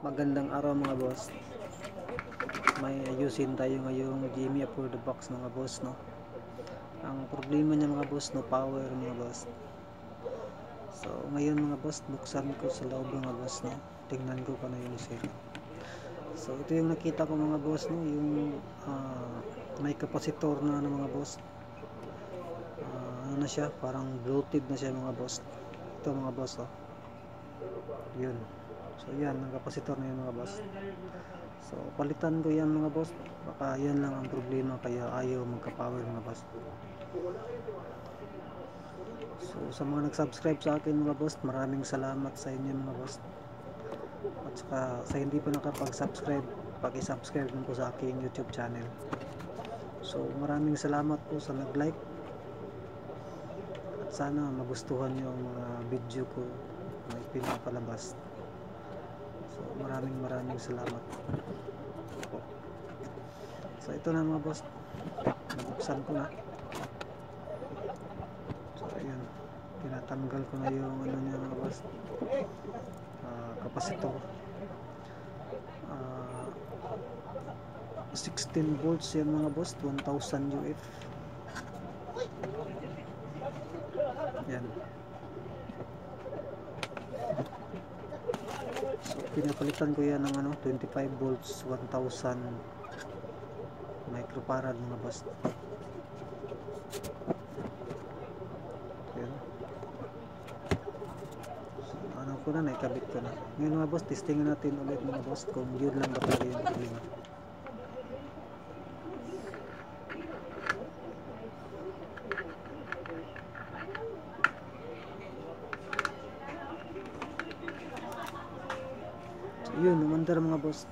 Magandang araw mga boss. May ayusin tayo ngayong Jimmy for the box mga boss, no. Ang problema niya mga boss, no power mga boss. So ngayon mga boss, buksan ko sa loob mga boss, no. Tingnan ko kung ano yung sira. So ito yung nakita ko mga boss, no, yung may kapasitor na ano mga boss. Ano na siya, parang bloated na siya mga boss. Ito mga boss, oh. Yun. So yan, ang kapasitor na yun mga boss. So palitan ko yan mga boss. Baka yan lang ang problema kaya ayaw magka-power mga boss. So sa mga nag-subscribe sa akin mga boss, maraming salamat sa inyo mga boss. At saka sa hindi pa nakapag-subscribe, paki-subscribe din po sa aking YouTube channel. So maraming salamat po sa nag-like. At sana magustuhan nyo ang mga video ko na pinapalabas. So maraming salamat po. So ito na mga boss, nabuksan ko na. So ayan, tinatanggal ko na yung ano niya mga boss, kapasitor. 16 volts yan mga boss, 1000 UF. Yan. So pinapalitan ko yan ng 25 volts 1000 microfarad mga boss. Yan. So, ko na, naikabit ko na. Ngayon mga boss, testingin natin ulit mga boss kung yun lang ba talaga yung problema. Yun, umandar mga boss.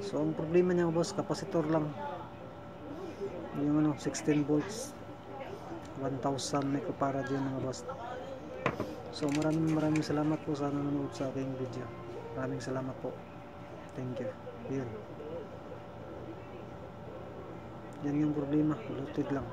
So ang problema niya mga boss, kapasitor lang. Yung 16 volts 1000 microfarad yun mga boss. So maraming salamat po sa nanonood sa aking video. Maraming salamat po. Thank you. Yun. Yan yung problema, bloated lang.